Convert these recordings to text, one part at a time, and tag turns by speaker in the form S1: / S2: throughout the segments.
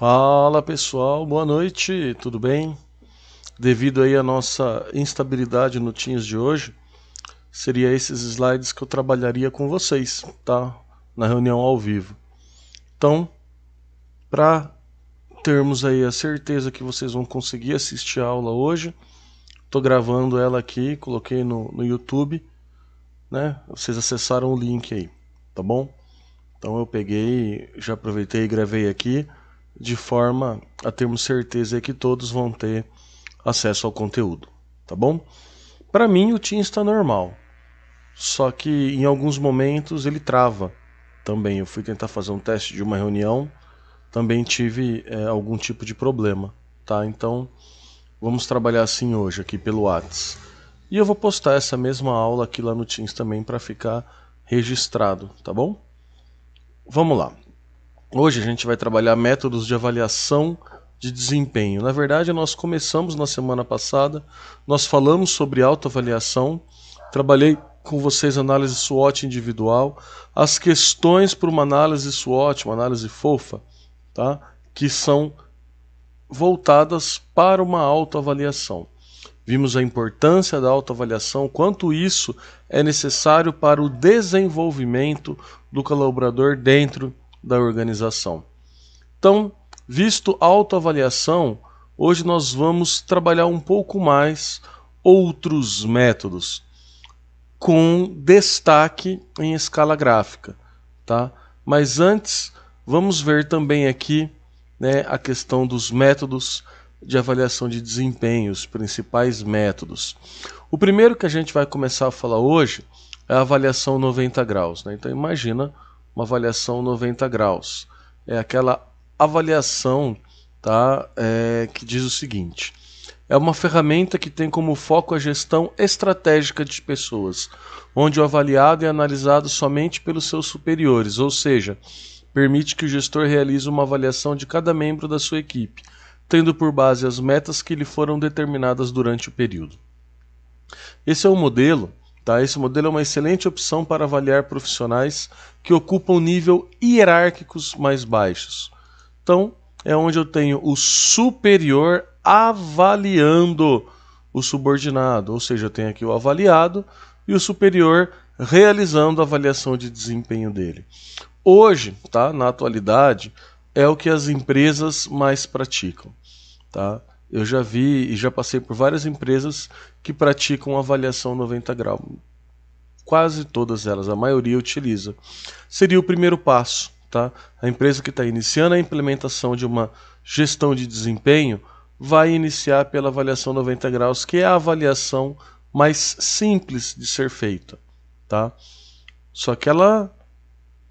S1: Fala pessoal, boa noite, tudo bem? Devido aí à nossa instabilidade no Teams de hoje, seria esses slides que eu trabalharia com vocês, tá? Na reunião ao vivo. Então, para termos aí a certeza que vocês vão conseguir assistir a aula hoje, estou gravando ela aqui, coloquei no YouTube, né? Vocês acessaram o link aí, tá bom? Então eu peguei, já aproveitei e gravei aqui, de forma a termos certeza que todos vão ter acesso ao conteúdo, tá bom? Para mim o Teams está normal, só que em alguns momentos ele trava também. Eu fui tentar fazer um teste de uma reunião, também tive algum tipo de problema, tá? Então vamos trabalhar assim hoje aqui pelo Whats. E eu vou postar essa mesma aula aqui lá no Teams também para ficar registrado, tá bom? Vamos lá. Hoje a gente vai trabalhar métodos de avaliação de desempenho. Na verdade, nós começamos na semana passada, nós falamos sobre autoavaliação, trabalhei com vocês análise SWOT individual, as questões para uma análise SWOT, uma análise fofa, tá? Que são voltadas para uma autoavaliação. Vimos a importância da autoavaliação, quanto isso é necessário para o desenvolvimento do colaborador dentro da organização. Então, visto a autoavaliação, hoje nós vamos trabalhar um pouco mais outros métodos, com destaque em escala gráfica, tá? Mas antes, vamos ver também aqui, né, a questão dos métodos de avaliação de desempenho, os principais métodos. O primeiro que a gente vai começar a falar hoje é a avaliação 90 graus, né? Então imagina uma avaliação 90 graus. É aquela avaliação, tá, que diz o seguinte: é uma ferramenta que tem como foco a gestão estratégica de pessoas, onde o avaliado é analisado somente pelos seus superiores, ou seja, permite que o gestor realize uma avaliação de cada membro da sua equipe, tendo por base as metas que lhe foram determinadas durante o período. Esse é um modelo, tá? Esse modelo é uma excelente opção para avaliar profissionais que ocupam nível hierárquicos mais baixos. Então, é onde eu tenho o superior avaliando o subordinado, ou seja, eu tenho aqui o avaliado e o superior realizando a avaliação de desempenho dele. Hoje, tá, na atualidade, é o que as empresas mais praticam, tá? Eu já vi e já passei por várias empresas que praticam avaliação 90 graus. Quase todas elas, a maioria utiliza. Seria o primeiro passo, tá? A empresa que está iniciando a implementação de uma gestão de desempenho vai iniciar pela avaliação 90 graus, que é a avaliação mais simples de ser feita, tá? Só que ela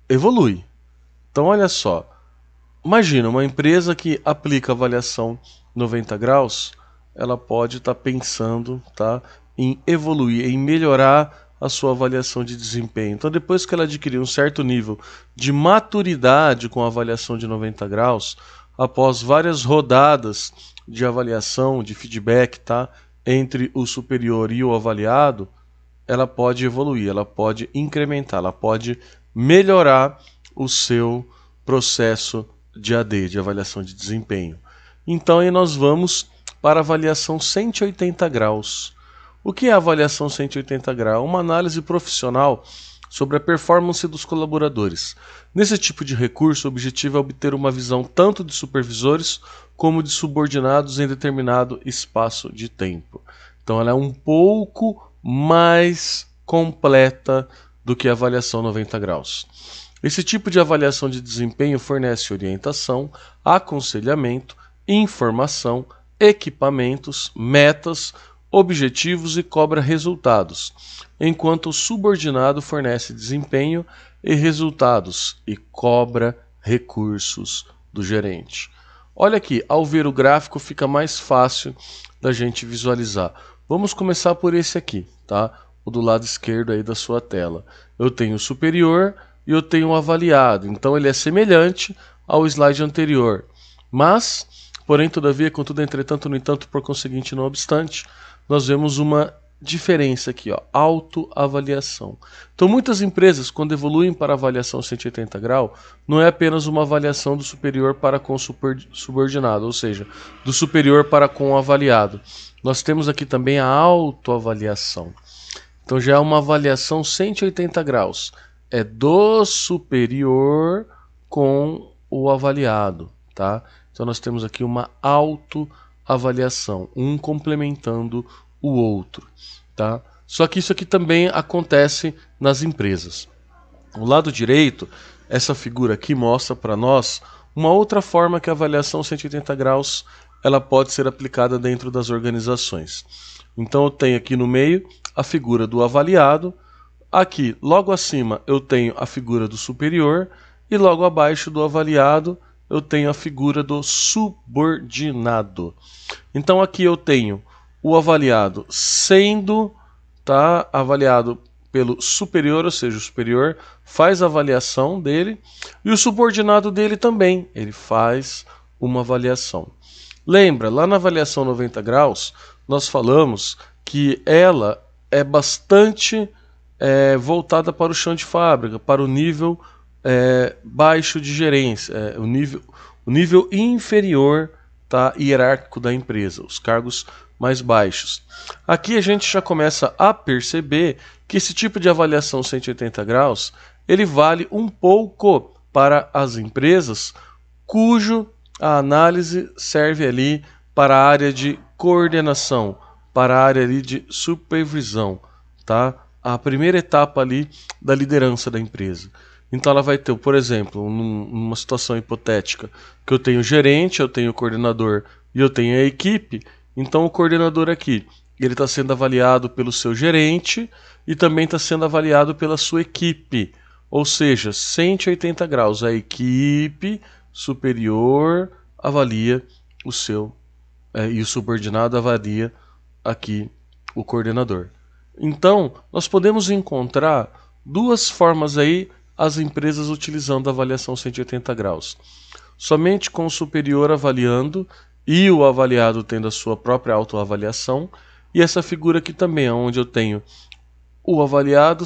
S1: evolui. Então olha só, imagina uma empresa que aplica avaliação 90 graus, ela pode estar pensando, tá, em evoluir, em melhorar a sua avaliação de desempenho. Então depois que ela adquirir um certo nível de maturidade com a avaliação de 90 graus, após várias rodadas de avaliação, de feedback, tá, entre o superior e o avaliado, ela pode evoluir, ela pode incrementar, ela pode melhorar o seu processo de AD, de avaliação de desempenho. Então aí nós vamos para a avaliação 180 graus. O que é a avaliação 180 graus? Uma análise profissional sobre a performance dos colaboradores. Nesse tipo de recurso, o objetivo é obter uma visão tanto de supervisores como de subordinados em determinado espaço de tempo. Então ela é um pouco mais completa do que a avaliação 90 graus. Esse tipo de avaliação de desempenho fornece orientação, aconselhamento, informação, equipamentos, metas, objetivos e cobra resultados, enquanto o subordinado fornece desempenho e resultados e cobra recursos do gerente. Olha aqui, ao ver o gráfico fica mais fácil da gente visualizar. Vamos começar por esse aqui, tá? O do lado esquerdo aí da sua tela. Eu tenho o superior e eu tenho o avaliado, então ele é semelhante ao slide anterior. Mas, porém, todavia, contudo, entretanto, no entanto, por conseguinte, não obstante, nós vemos uma diferença aqui, ó, autoavaliação. Então, muitas empresas, quando evoluem para a avaliação 180 graus, não é apenas uma avaliação do superior para com o subordinado, ou seja, do superior para com o avaliado. Nós temos aqui também a autoavaliação. Então, já é uma avaliação 180 graus. É do superior com o avaliado, tá? Então, nós temos aqui uma autoavaliação, um complementando o outro, tá? Só que isso aqui também acontece nas empresas. O lado direito, essa figura aqui mostra para nós uma outra forma que a avaliação 180 graus ela pode ser aplicada dentro das organizações. Então eu tenho aqui no meio a figura do avaliado, aqui logo acima eu tenho a figura do superior e logo abaixo do avaliado eu tenho a figura do subordinado. Então aqui eu tenho o avaliado sendo avaliado pelo superior, ou seja, o superior faz a avaliação dele e o subordinado dele também, ele faz uma avaliação. Lembra, lá na avaliação 90 graus, nós falamos que ela é bastante voltada para o chão de fábrica, para o nível baixo de gerência, o nível inferior hierárquico da empresa, os cargos mais baixos. Aqui a gente já começa a perceber que esse tipo de avaliação 180 graus, ele vale um pouco para as empresas cujo a análise serve ali para a área de coordenação, para a área ali de supervisão, tá? A primeira etapa ali da liderança da empresa. Então ela vai ter, por exemplo, numa situação hipotética, que eu tenho gerente, eu tenho coordenador e eu tenho a equipe. Então o coordenador aqui, ele está sendo avaliado pelo seu gerente e também está sendo avaliado pela sua equipe. Ou seja, 180 graus, a equipe superior avalia o seu e o subordinado avalia aqui o coordenador. Então, nós podemos encontrar duas formas aí as empresas utilizando a avaliação 180 graus. Somente com o superior avaliando e o avaliado tendo a sua própria autoavaliação, e essa figura aqui também, onde eu tenho o avaliado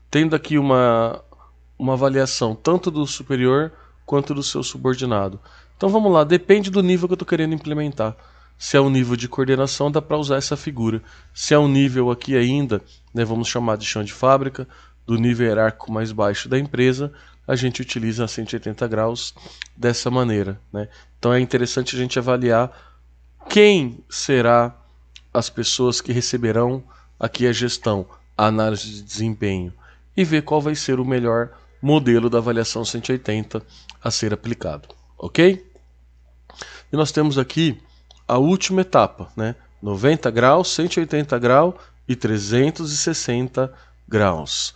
S1: tendo aqui uma avaliação tanto do superior quanto do seu subordinado. Então vamos lá, depende do nível que eu estou querendo implementar. Se é um nível de coordenação, dá para usar essa figura. Se é um nível aqui ainda, vamos chamar de chão de fábrica, do nível hierárquico mais baixo da empresa, a gente utiliza a 180 graus dessa maneira, Então é interessante a gente avaliar quem será as pessoas que receberão aqui a gestão, a análise de desempenho, e ver qual vai ser o melhor modelo da avaliação 180 a ser aplicado, ok? E nós temos aqui a última etapa, 90 graus, 180 graus e 360 graus.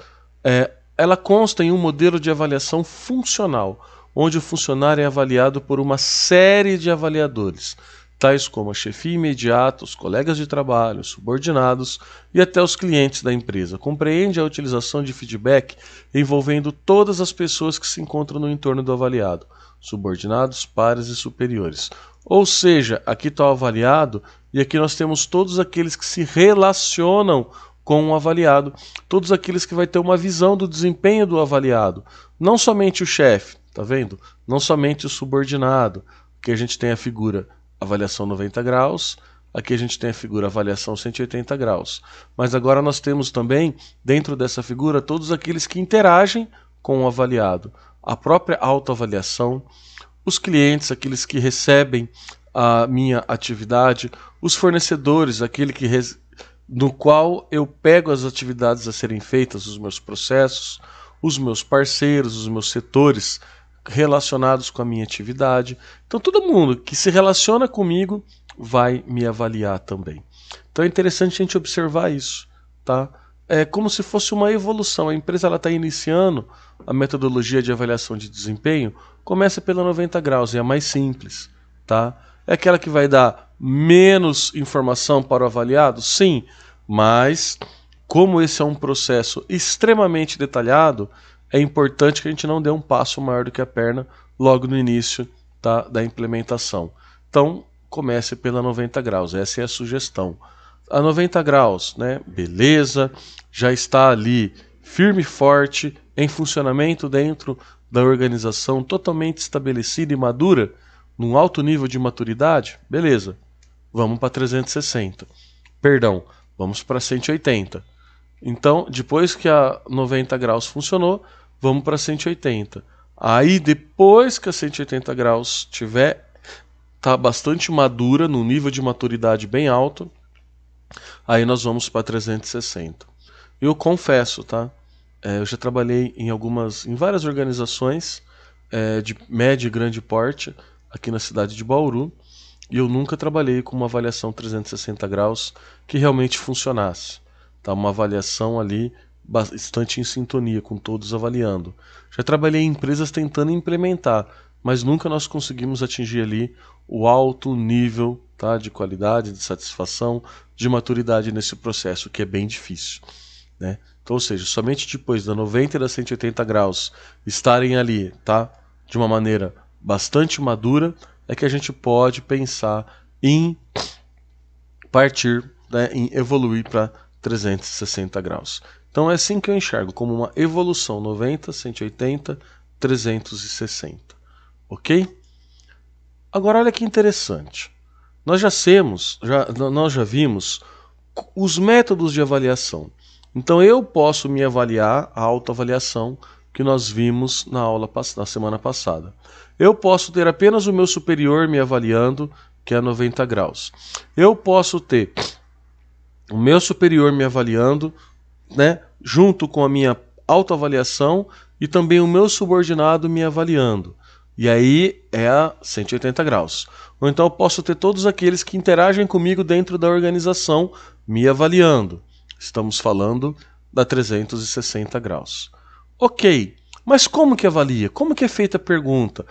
S1: Ela consta em um modelo de avaliação funcional, onde o funcionário é avaliado por uma série de avaliadores, tais como a chefia imediata, os colegas de trabalho, os subordinados e até os clientes da empresa. Compreende a utilização de feedback envolvendo todas as pessoas que se encontram no entorno do avaliado, subordinados, pares e superiores. Ou seja, aqui está o avaliado e aqui nós temos todos aqueles que se relacionam com o avaliado, todos aqueles que vai ter uma visão do desempenho do avaliado, não somente o chefe, tá vendo? Não somente o subordinado, que a gente tem a figura avaliação 90 graus, aqui a gente tem a figura avaliação 180 graus. Mas agora nós temos também, dentro dessa figura, todos aqueles que interagem com o avaliado. A própria autoavaliação, os clientes, aqueles que recebem a minha atividade, os fornecedores, no qual eu pego as atividades a serem feitas, os meus processos, os meus parceiros, os meus setores relacionados com a minha atividade. Então todo mundo que se relaciona comigo vai me avaliar também. Então é interessante a gente observar isso, tá? É como se fosse uma evolução. A empresa está iniciando a metodologia de avaliação de desempenho, começa pela 90 graus, é a mais simples, tá? É aquela que vai dar menos informação para o avaliado? Sim, mas como esse é um processo extremamente detalhado, é importante que a gente não dê um passo maior do que a perna logo no início da implementação. Então, comece pela 90 graus, essa é a sugestão. a 90 graus, né? Beleza, já está ali firme e forte, em funcionamento dentro da organização, totalmente estabelecida e madura, num alto nível de maturidade, beleza. Vamos para 360. Perdão, vamos para 180. Então, depois que a 90 graus funcionou, vamos para 180. Aí, depois que a 180 graus tá bastante madura, num nível de maturidade bem alto, aí nós vamos para 360. Eu confesso, tá? Eu já trabalhei em várias organizações de médio e grande porte aqui na cidade de Bauru, e eu nunca trabalhei com uma avaliação 360 graus que realmente funcionasse. Tá? Uma avaliação ali bastante em sintonia com todos avaliando. Já trabalhei em empresas tentando implementar, mas nunca nós conseguimos atingir ali o alto nível, tá, de qualidade, de satisfação, de maturidade nesse processo, que é bem difícil, né? Então, ou seja, somente depois da 90 e da 180 graus estarem ali, tá, de uma maneira bastante madura, é que a gente pode pensar em partir, né, em evoluir para 360 graus. Então é assim que eu enxergo, como uma evolução 90, 180, 360. Ok? Agora olha que interessante. Nós já vimos os métodos de avaliação. Então eu posso me avaliar, a autoavaliação que nós vimos na semana passada. Eu posso ter apenas o meu superior me avaliando, que é 90 graus. Eu posso ter o meu superior me avaliando, né, junto com a minha autoavaliação, e também o meu subordinado me avaliando. E aí é a 180 graus. Ou então eu posso ter todos aqueles que interagem comigo dentro da organização me avaliando. Estamos falando da 360 graus. Ok, mas como que avalia? Como que é feita a pergunta?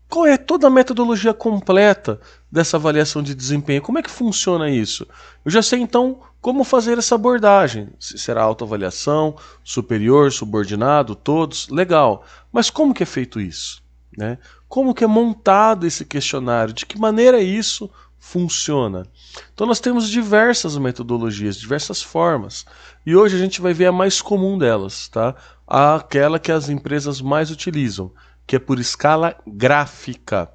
S1: Qual é toda a metodologia completa dessa avaliação de desempenho? Como é que funciona isso? Eu já sei então como fazer essa abordagem. Se será autoavaliação, superior, subordinado, todos, legal. Mas como que é feito isso? Né? Como que é montado esse questionário? De que maneira isso funciona? Então nós temos diversas metodologias, diversas formas. E hoje a gente vai ver a mais comum delas, tá? Aquela que as empresas mais utilizam, que é por escala gráfica,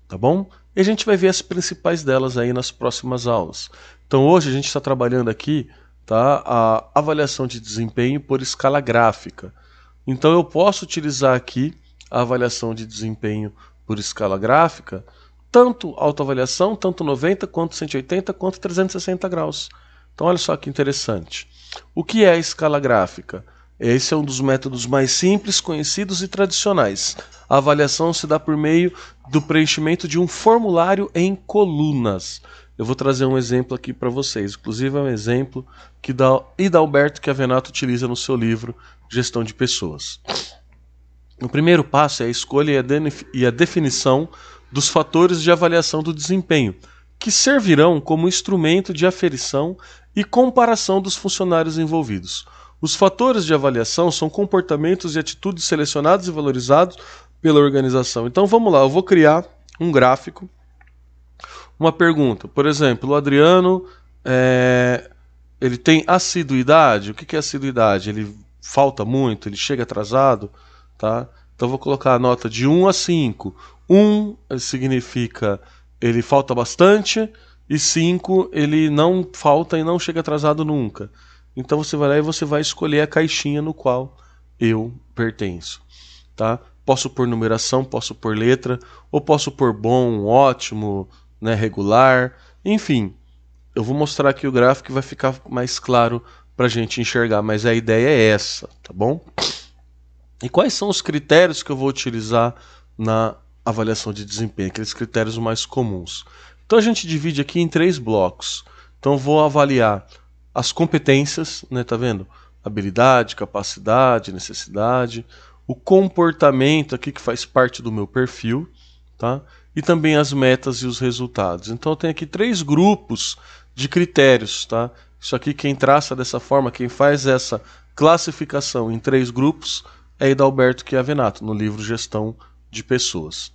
S1: tá bom? E a gente vai ver as principais delas aí nas próximas aulas. Então hoje a gente está trabalhando aqui, tá, a avaliação de desempenho por escala gráfica. Então eu posso utilizar aqui a avaliação de desempenho por escala gráfica, tanto autoavaliação, tanto 90, quanto 180, quanto 360 graus. Então olha só que interessante. O que é a escala gráfica? Esse é um dos métodos mais simples, conhecidos e tradicionais. A avaliação se dá por meio do preenchimento de um formulário em colunas. Eu vou trazer um exemplo aqui para vocês. Inclusive é um exemplo que Hidalberto Chiavenato utiliza no seu livro Gestão de Pessoas. O primeiro passo é a escolha e a definição dos fatores de avaliação do desempenho, que servirão como instrumento de aferição e comparação dos funcionários envolvidos. Os fatores de avaliação são comportamentos e atitudes selecionados e valorizados pela organização. Então vamos lá, eu vou criar um gráfico, uma pergunta. Por exemplo, o Adriano, ele tem assiduidade. O que é assiduidade? Ele falta muito, ele chega atrasado, tá? Então eu vou colocar a nota de 1 a 5. 1 significa ele falta bastante, e 5 ele não falta e não chega atrasado nunca. Então você vai lá e você vai escolher a caixinha no qual eu pertenço, tá? Posso pôr numeração, posso pôr letra, ou posso pôr bom, ótimo, né, regular, enfim. Eu vou mostrar aqui o gráfico e vai ficar mais claro para a gente enxergar, mas a ideia é essa, tá bom? E quais são os critérios que eu vou utilizar na avaliação de desempenho, aqueles critérios mais comuns? Então a gente divide aqui em 3 blocos. Então eu vou avaliar as competências, né, tá vendo? Habilidade, capacidade, necessidade, o comportamento aqui que faz parte do meu perfil, tá? E também as metas e os resultados. Então eu tenho aqui 3 grupos de critérios, tá? Isso aqui quem traça dessa forma, quem faz essa classificação em 3 grupos é Hidalberto Chiavenato, no livro Gestão de Pessoas.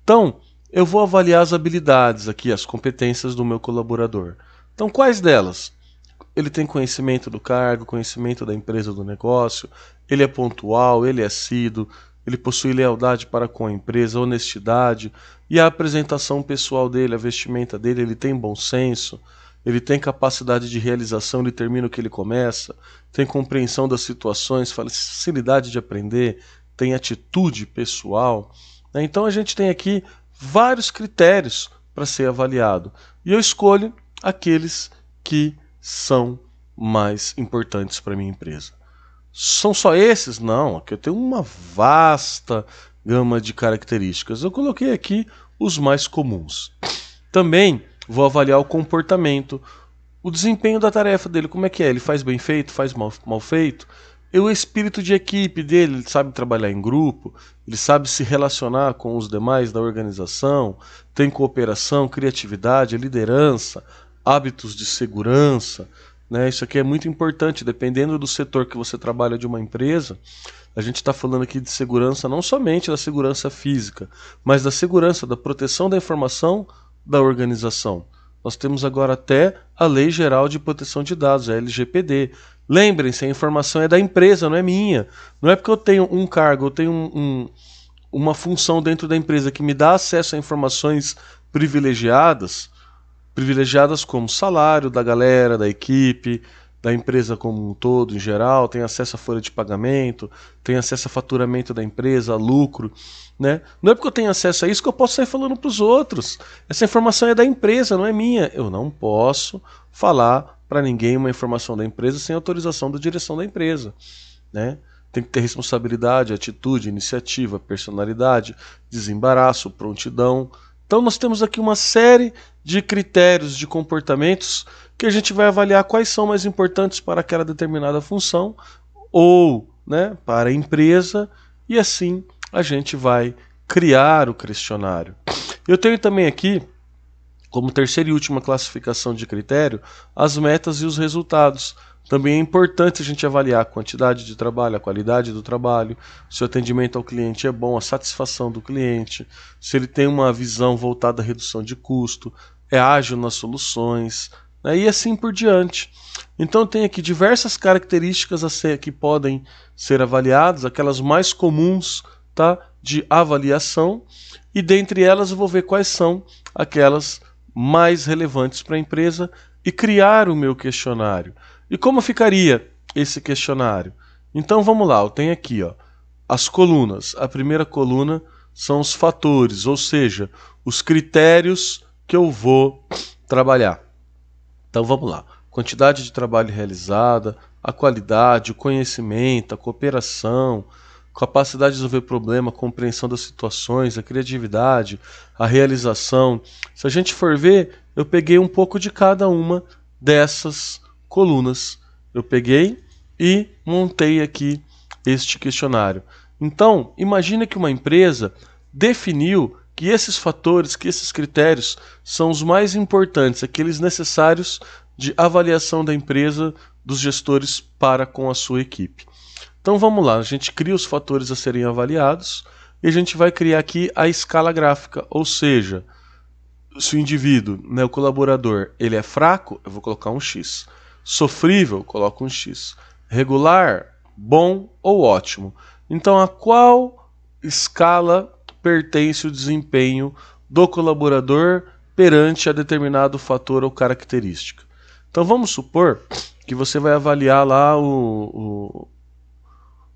S1: Então, eu vou avaliar as habilidades aqui, as competências do meu colaborador. Então, quais delas? ele tem conhecimento do cargo, conhecimento da empresa, do negócio, ele é pontual, ele é assíduo, ele possui lealdade para com a empresa, honestidade, e a apresentação pessoal dele, a vestimenta dele, ele tem bom senso, ele tem capacidade de realização, ele termina o que ele começa, tem compreensão das situações, facilidade de aprender, tem atitude pessoal. Então a gente tem aqui vários critérios para ser avaliado. E eu escolho aqueles que são mais importantes para a minha empresa. São só esses? Não, aqui eu tenho uma vasta gama de características. Eu coloquei aqui os mais comuns. Também vou avaliar o comportamento, o desempenho da tarefa dele, como é que é? Ele faz bem feito, faz mal feito? E o espírito de equipe dele, ele sabe trabalhar em grupo, ele sabe se relacionar com os demais da organização, tem cooperação, criatividade, liderança, hábitos de segurança, né? Isso aqui é muito importante, dependendo do setor que você trabalha de uma empresa. A gente está falando aqui de segurança, não somente da segurança física, mas da segurança, da proteção da informação da organização. Nós temos agora até a Lei Geral de Proteção de Dados, a LGPD. Lembrem-se, a informação é da empresa, não é minha. Não é porque eu tenho um cargo, eu tenho uma função dentro da empresa que me dá acesso a informações privilegiadas como salário da galera, da equipe, da empresa como um todo, em geral, tem acesso à folha de pagamento, tem acesso a faturamento da empresa, a lucro, né? Não é porque eu tenho acesso a isso que eu posso sair falando para os outros. Essa informação é da empresa, não é minha. Eu não posso falar para ninguém uma informação da empresa sem autorização da direção da empresa, né? Tem que ter responsabilidade, atitude, iniciativa, personalidade, desembaraço, prontidão. Então nós temos aqui uma série de critérios de comportamentos que a gente vai avaliar quais são mais importantes para aquela determinada função ou, né, para a empresa, e assim a gente vai criar o questionário. Eu tenho também aqui, como terceira e última classificação de critério, as metas e os resultados. Também é importante a gente avaliar a quantidade de trabalho, a qualidade do trabalho, se o atendimento ao cliente é bom, a satisfação do cliente, se ele tem uma visão voltada à redução de custo, é ágil nas soluções, né, e assim por diante. Então tem aqui diversas características que podem ser avaliadas, aquelas mais comuns, tá, de avaliação, e dentre elas eu vou ver quais são aquelas mais relevantes para a empresa e criar o meu questionário. E como ficaria esse questionário? Então vamos lá, eu tenho aqui, ó, as colunas. A primeira coluna são os fatores, ou seja, os critérios que eu vou trabalhar. Então vamos lá, quantidade de trabalho realizada, a qualidade, o conhecimento, a cooperação, capacidade de resolver problema, compreensão das situações, a criatividade, a realização. Se a gente for ver, eu peguei um pouco de cada uma dessas colunas. Eu peguei e montei aqui este questionário. Então, imagine que uma empresa definiu que esses fatores, que esses critérios são os mais importantes, aqueles necessários de avaliação da empresa, dos gestores para com a sua equipe. Então vamos lá, a gente cria os fatores a serem avaliados e a gente vai criar aqui a escala gráfica, ou seja, se o indivíduo, né, o colaborador, ele é fraco, eu vou colocar um X. Sofrível, coloco um X. Regular, bom ou ótimo. Então a qual escala pertence o desempenho do colaborador perante a determinado fator ou característica? Então vamos supor que você vai avaliar lá o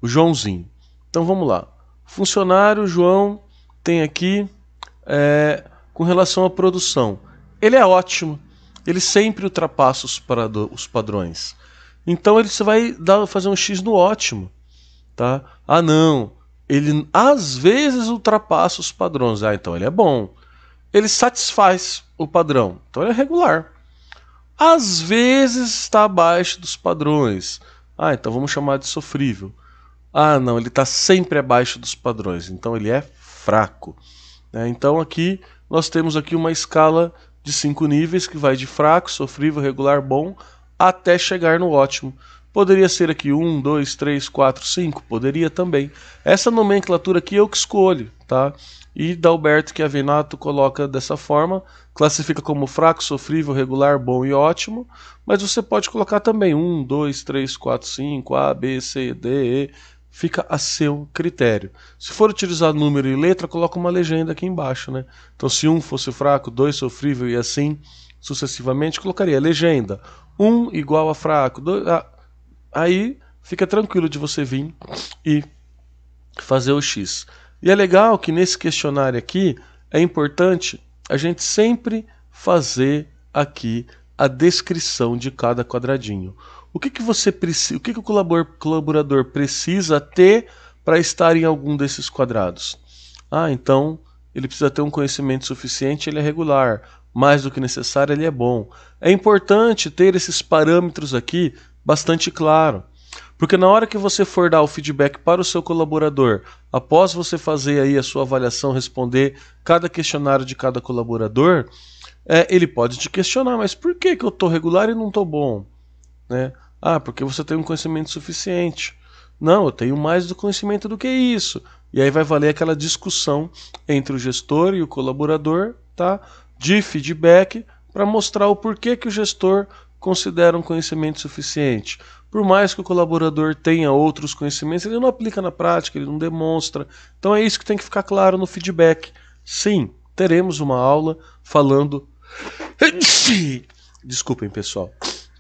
S1: Joãozinho. Então vamos lá. Funcionário João tem aqui com relação à produção. Ele é ótimo. Ele sempre ultrapassa os padrões. Então você vai fazer um X no ótimo. Tá? Ah não, ele às vezes ultrapassa os padrões. Ah, então ele é bom. Ele satisfaz o padrão. Então ele é regular. Às vezes está abaixo dos padrões. Ah, então vamos chamar de sofrível. Ah não, ele está sempre abaixo dos padrões. Então ele é fraco. Então aqui nós temos aqui uma escala de 5 níveis que vai de fraco, sofrível, regular, bom, até chegar no ótimo. Poderia ser aqui 1, 2, 3, 4, 5? Poderia também. Essa nomenclatura aqui eu que escolho, tá? E Dalberto Chiavenato coloca dessa forma, classifica como fraco, sofrível, regular, bom e ótimo, mas você pode colocar também 1, 2, 3, 4, 5, A, B, C, D, E, fica a seu critério. Se for utilizar número e letra, coloca uma legenda aqui embaixo, né? Então se 1 fosse fraco, 2 sofrível e assim sucessivamente, colocaria legenda 1 igual a fraco, 2, aí fica tranquilo de você vir e fazer o X. E é legal que nesse questionário aqui é importante a gente sempre fazer aqui a descrição de cada quadradinho. O que você precisa, o que o colaborador precisa ter para estar em algum desses quadrados? Então ele precisa ter um conhecimento suficiente, ele é regular. Mais do que necessário, ele é bom. É importante ter esses parâmetros aqui bastante claro. Porque na hora que você for dar o feedback para o seu colaborador, após você fazer aí a sua avaliação, responder cada questionário de cada colaborador, ele pode te questionar, mas por que eu estou regular e não estou bom? Né? Porque você tem um conhecimento suficiente. Não, eu tenho mais do conhecimento do que isso. E aí vai valer aquela discussão entre o gestor e o colaborador, tá? De feedback, para mostrar o porquê que o gestor considera um conhecimento suficiente. Por mais que o colaborador tenha outros conhecimentos, ele não aplica na prática, ele não demonstra. Então é isso que tem que ficar claro no feedback. Sim, teremos uma aula falando... Desculpem, pessoal.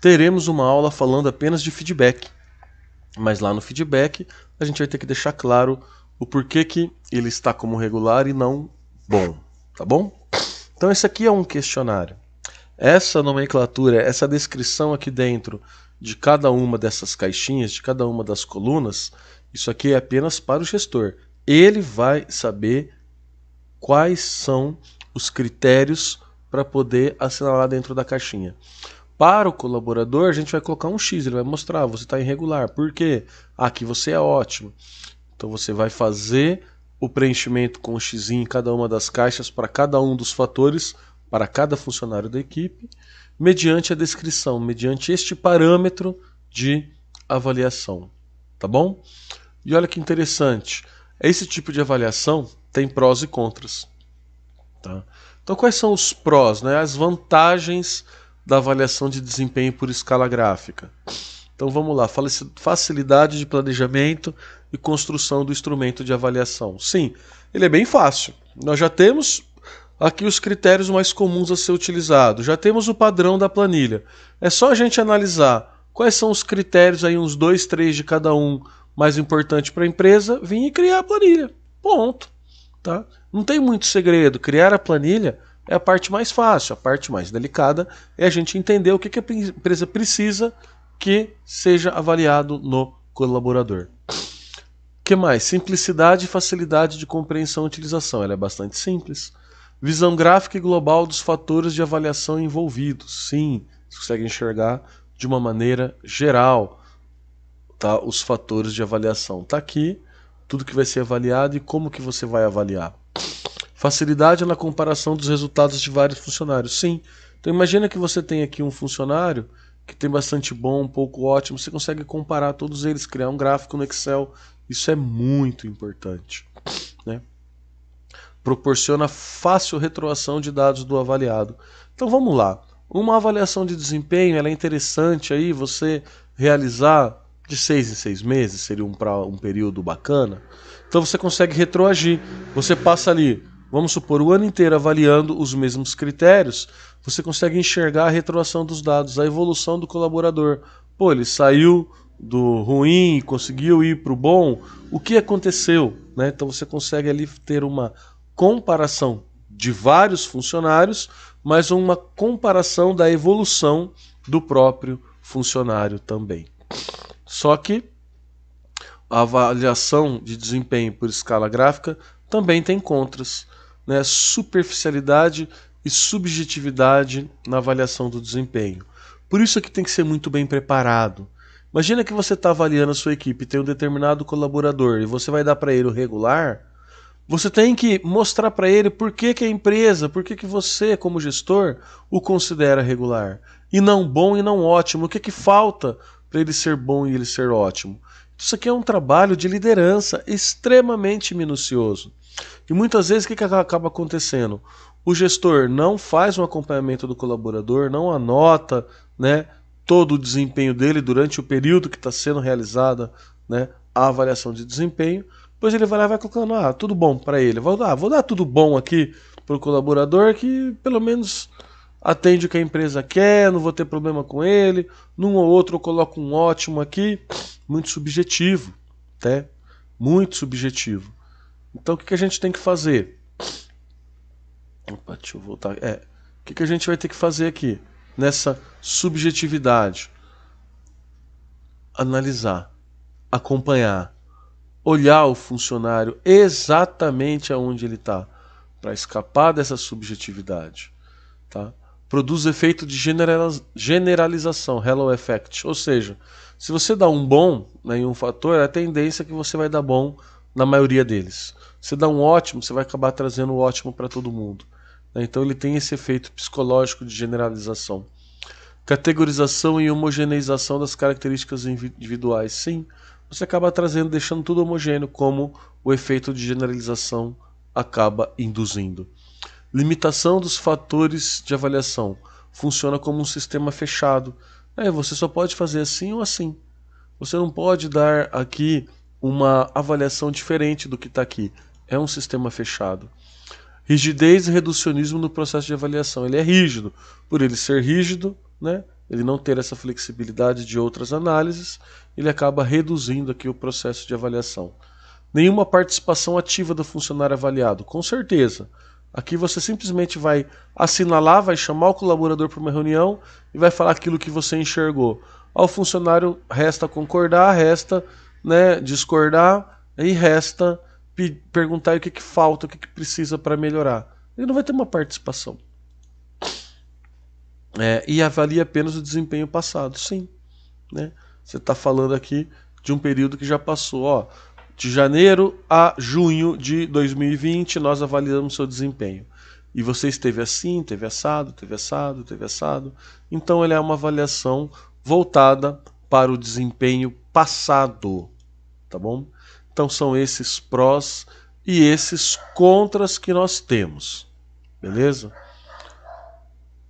S1: Teremos uma aula falando apenas de feedback. Mas lá no feedback a gente vai ter que deixar claro o porquê que ele está como regular e não bom. Tá bom? Então esse aqui é um questionário. Essa nomenclatura, essa descrição aqui dentro de cada uma dessas caixinhas, de cada uma das colunas, isso aqui é apenas para o gestor. Ele vai saber quais são os critérios para poder assinalar dentro da caixinha. Para o colaborador, a gente vai colocar um X, ele vai mostrar, você está irregular. Por quê? Aqui você é ótimo. Então você vai fazer o preenchimento com o X em cada uma das caixas para cada um dos fatores, para cada funcionário da equipe, mediante a descrição, mediante este parâmetro de avaliação. Tá bom? E olha que interessante, esse tipo de avaliação tem prós e contras. Tá? Então quais são os prós, né? As vantagens da avaliação de desempenho por escala gráfica? Então vamos lá, facilidade de planejamento e construção do instrumento de avaliação. Sim, ele é bem fácil. Nós já temos aqui os critérios mais comuns a ser utilizados. Já temos o padrão da planilha. É só a gente analisar quais são os critérios, aí uns 2, 3 de cada um, mais importante para a empresa, vir e criar a planilha. Ponto. Tá? Não tem muito segredo. Criar a planilha é a parte mais fácil. A parte mais delicada é a gente entender o que a empresa precisa que seja avaliado no colaborador. O que mais? Simplicidade e facilidade de compreensão e utilização. Ela é bastante simples. Visão gráfica e global dos fatores de avaliação envolvidos. Sim, você consegue enxergar de uma maneira geral, tá? Os fatores de avaliação. Está aqui tudo que vai ser avaliado e como que você vai avaliar. Facilidade na comparação dos resultados de vários funcionários. Sim, então imagina que você tem aqui um funcionário que tem bastante bom, um pouco ótimo, você consegue comparar todos eles, criar um gráfico no Excel. Isso é muito importante, né? Proporciona fácil retroação de dados do avaliado. Então vamos lá. Uma avaliação de desempenho, ela é interessante aí você realizar de 6 em 6 meses, seria um período bacana. Então você consegue retroagir. Você passa ali, vamos supor, o ano inteiro avaliando os mesmos critérios, você consegue enxergar a retroação dos dados, a evolução do colaborador. Pô, ele saiu do ruim, conseguiu ir para o bom, o que aconteceu? Né? Então você consegue ali ter uma comparação de vários funcionários, mas uma comparação da evolução do próprio funcionário também. Só que a avaliação de desempenho por escala gráfica também tem contras, né? Superficialidade e subjetividade na avaliação do desempenho. Por isso é que tem que ser muito bem preparado. Imagina que você está avaliando a sua equipe, tem um determinado colaborador e você vai dar para ele o regular. Você tem que mostrar para ele por que a empresa, por que você, como gestor, o considera regular. E não bom e não ótimo. O que falta para para ele ser bom e ele ser ótimo? Isso aqui é um trabalho de liderança extremamente minucioso. E muitas vezes o que acaba acontecendo? O gestor não faz um acompanhamento do colaborador, não anota, né, todo o desempenho dele durante o período que está sendo realizada, né, a avaliação de desempenho. Depois ele vai lá e vai colocando, tudo bom para ele. Vou dar tudo bom aqui para o colaborador que pelo menos atende o que a empresa quer, não vou ter problema com ele. Num ou outro eu coloco um ótimo aqui. Muito subjetivo, né? Muito subjetivo. Então o que a gente tem que fazer? Opa, deixa eu voltar. O que a gente vai ter que fazer aqui? Nessa subjetividade? Analisar, acompanhar, olhar o funcionário exatamente aonde ele está, para escapar dessa subjetividade. Tá? Produz efeito de generalização, halo effect. Ou seja, se você dá um bom em um fator, a tendência é que você vai dar bom na maioria deles. Se dá um ótimo, você vai acabar trazendo o ótimo para todo mundo. Então ele tem esse efeito psicológico de generalização. Categorização e homogeneização das características individuais. Sim, você acaba trazendo, deixando tudo homogêneo, como o efeito de generalização acaba induzindo. Limitação dos fatores de avaliação. Funciona como um sistema fechado. Você só pode fazer assim ou assim. Você não pode dar aqui uma avaliação diferente do que está aqui. É um sistema fechado. Rigidez e reducionismo no processo de avaliação. Ele é rígido. Por ele ser rígido, né, ele não ter essa flexibilidade de outras análises, ele acaba reduzindo aqui o processo de avaliação. Nenhuma participação ativa do funcionário avaliado. Com certeza. Aqui você simplesmente vai assinalar, vai chamar o colaborador para uma reunião e vai falar aquilo que você enxergou. Ao funcionário resta concordar, resta, né, discordar e resta perguntar o que falta, o que precisa para melhorar. Ele não vai ter uma participação. E avalia apenas o desempenho passado. Sim. Né? Você está falando aqui de um período que já passou. De janeiro a junho de 2020, nós avaliamos seu desempenho. E você esteve assim, teve assado, teve assado, teve assado. Então, ele é uma avaliação voltada para o desempenho passado. Tá bom? Então, são esses prós e esses contras que nós temos. Beleza?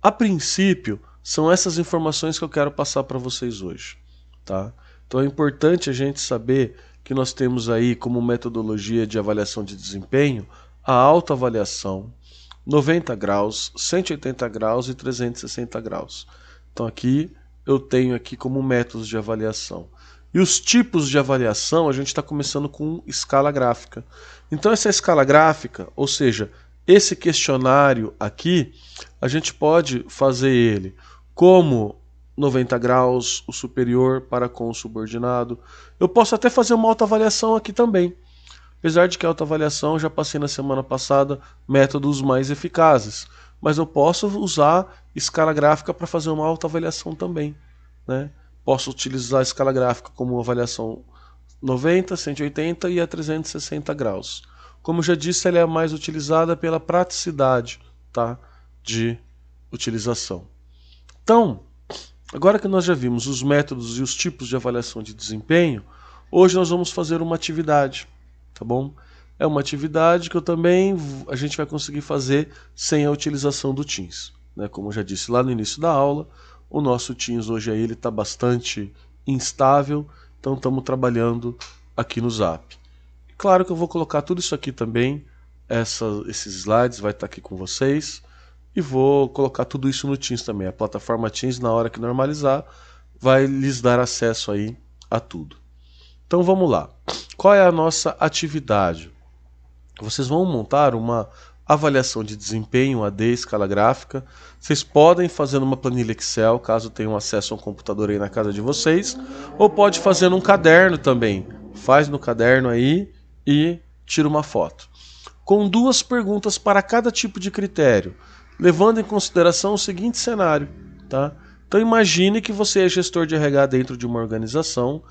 S1: A princípio, são essas informações que eu quero passar para vocês hoje. Tá? Então, é importante a gente saber que nós temos aí como metodologia de avaliação de desempenho a autoavaliação, 90 graus, 180 graus e 360 graus. Então aqui eu tenho aqui como métodos de avaliação. E os tipos de avaliação, a gente está começando com escala gráfica. Então essa escala gráfica, ou seja, esse questionário aqui, a gente pode fazer ele como 90 graus, o superior para com o subordinado. Eu posso até fazer uma autoavaliação aqui também. Apesar de que a autoavaliação, eu já passei na semana passada métodos mais eficazes. Mas eu posso usar escala gráfica para fazer uma autoavaliação também. Né? Posso utilizar a escala gráfica como avaliação 90, 180 e a 360 graus. Como eu já disse, ela é a mais utilizada pela praticidade, tá, de utilização. Então, agora que nós já vimos os métodos e os tipos de avaliação de desempenho, hoje nós vamos fazer uma atividade, tá bom? É uma atividade que a gente vai conseguir fazer sem a utilização do Teams. Né? Como eu já disse lá no início da aula, o nosso Teams hoje aí está bastante instável, então estamos trabalhando aqui no Zap. Claro que eu vou colocar tudo isso aqui também, esses slides vai estar aqui com vocês. E vou colocar tudo isso no Teams também. A plataforma Teams, na hora que normalizar, vai lhes dar acesso aí a tudo. Então vamos lá. Qual é a nossa atividade? Vocês vão montar uma avaliação de desempenho AD, escala gráfica. Vocês podem fazer numa planilha Excel, caso tenham acesso a um computador aí na casa de vocês. Ou pode fazer num caderno também. Faz no caderno aí e tira uma foto. Com 2 perguntas para cada tipo de critério, levando em consideração o seguinte cenário. Tá? Então imagine que você é gestor de RH dentro de uma organização.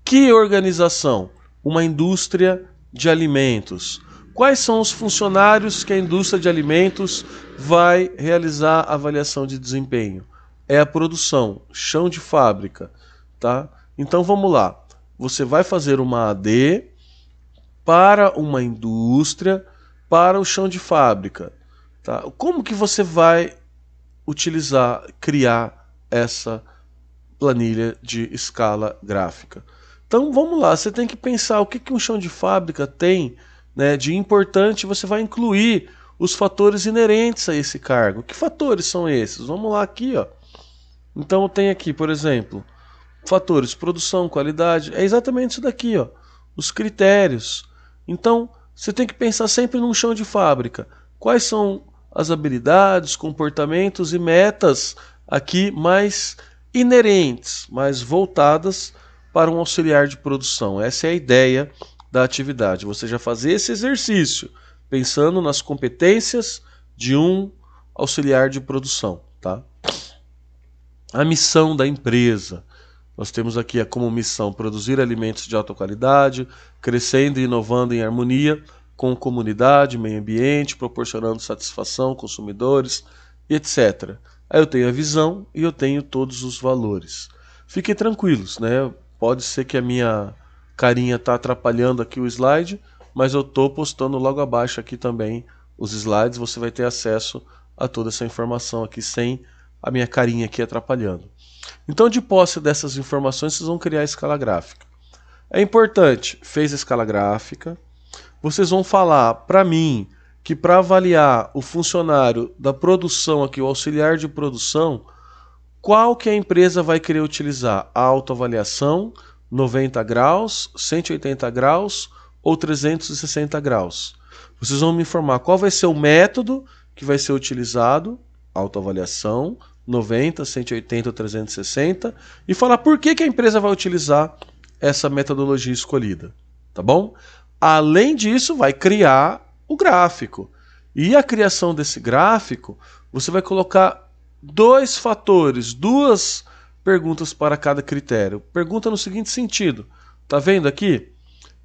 S1: Que organização? Uma indústria de alimentos. Quais são os funcionários que a indústria de alimentos vai realizar a avaliação de desempenho? É a produção, chão de fábrica. Tá? Então vamos lá. Você vai fazer uma AD para uma indústria, para o chão de fábrica. Tá? Como que você vai criar essa planilha de escala gráfica? Então vamos lá, você tem que pensar o que um chão de fábrica tem, né, de importante. Você vai incluir os fatores inerentes a esse cargo. Que fatores são esses? Vamos lá aqui, ó. Então eu tenho aqui, por exemplo, fatores, produção, qualidade, é exatamente isso daqui, ó, os critérios. Então, você tem que pensar sempre num chão de fábrica. Quais são as habilidades, comportamentos e metas aqui mais inerentes, mais voltadas para um auxiliar de produção. Essa é a ideia da atividade. Você já fazer esse exercício, pensando nas competências de um auxiliar de produção, tá? A missão da empresa. Nós temos aqui como missão produzir alimentos de alta qualidade, crescendo e inovando em harmonia com comunidade, meio ambiente, proporcionando satisfação aos consumidores, etc. Aí eu tenho a visão e eu tenho todos os valores. Fiquem tranquilos, né? Pode ser que a minha carinha está atrapalhando aqui o slide, mas eu estou postando logo abaixo aqui também os slides. Você vai ter acesso a toda essa informação aqui sem a minha carinha aqui atrapalhando. Então, de posse dessas informações, vocês vão criar a escala gráfica. É importante, fez a escala gráfica, vocês vão falar para mim que para avaliar o funcionário da produção aqui, o auxiliar de produção, qual que a empresa vai querer utilizar? A autoavaliação, 90 graus, 180 graus ou 360 graus. Vocês vão me informar qual vai ser o método que vai ser utilizado, autoavaliação, 90, 180 ou 360, e falar por que a empresa vai utilizar essa metodologia escolhida, tá bom? Além disso, vai criar o gráfico. E a criação desse gráfico, você vai colocar dois fatores, duas perguntas para cada critério. Pergunta no seguinte sentido, tá vendo aqui?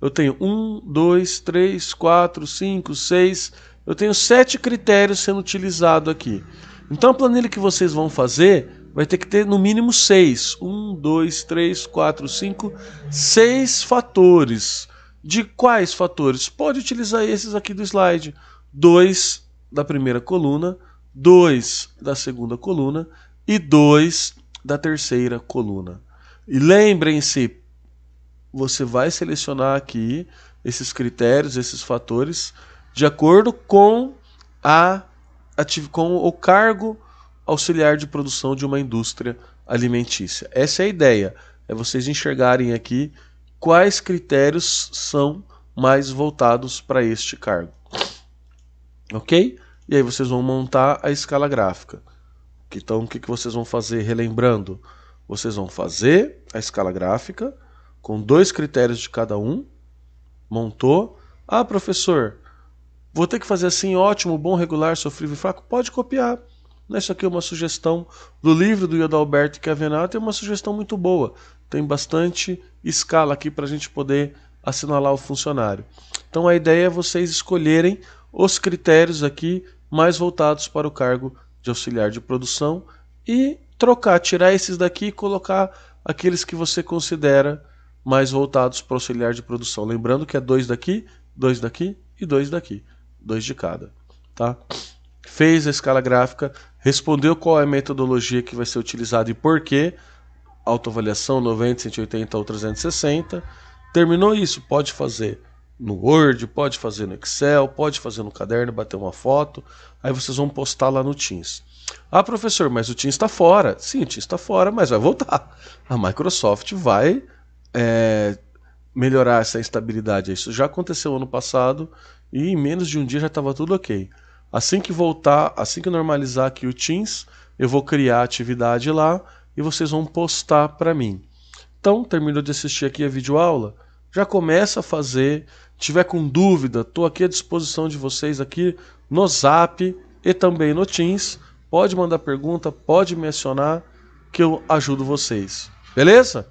S1: Eu tenho 1, 2, 3, 4, 5, 6, eu tenho 7 critérios sendo utilizados aqui. Então a planilha que vocês vão fazer vai ter que ter no mínimo 6. 1, 2, 3, 4, 5, 6 fatores. De quais fatores? Pode utilizar esses aqui do slide. 2 da primeira coluna, 2 da segunda coluna e 2 da terceira coluna. E lembrem-se, você vai selecionar aqui esses critérios, esses fatores, de acordo com o cargo auxiliar de produção de uma indústria alimentícia. Essa é a ideia, é vocês enxergarem aqui quais critérios são mais voltados para este cargo. Ok? E aí vocês vão montar a escala gráfica. Então o que vocês vão fazer? Relembrando, vocês vão fazer a escala gráfica com 2 critérios de cada um. Montou. Ah, professor, vou ter que fazer assim, ótimo, bom, regular, sofrível e fraco? Pode copiar. Isso aqui é uma sugestão do livro do Adalberto Chiavenato, tem uma sugestão muito boa. Tem bastante escala aqui para a gente poder assinalar o funcionário. Então a ideia é vocês escolherem os critérios aqui mais voltados para o cargo de auxiliar de produção e trocar, tirar esses daqui e colocar aqueles que você considera mais voltados para o auxiliar de produção. Lembrando que é 2 daqui, 2 daqui e 2 daqui. 2 de cada, tá? Fez a escala gráfica, respondeu qual é a metodologia que vai ser utilizada e por quê, autoavaliação 90, 180 ou 360, terminou isso, pode fazer no Word, pode fazer no Excel, pode fazer no caderno, bater uma foto, aí vocês vão postar lá no Teams. Ah, professor, mas o Teams está fora. Sim, o Teams está fora, mas vai voltar. A Microsoft vai melhorar essa estabilidade. Isso já aconteceu ano passado e em menos de um dia já estava tudo ok. Assim que voltar, assim que normalizar aqui o Teams, eu vou criar a atividade lá e vocês vão postar para mim. Então, terminou de assistir aqui a videoaula, já começa a fazer. Tiver com dúvida, estou aqui à disposição de vocês aqui no Zap e também no Teams. Pode mandar pergunta, pode me acionar que eu ajudo vocês. Beleza?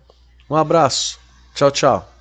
S1: Um abraço. Tchau, tchau.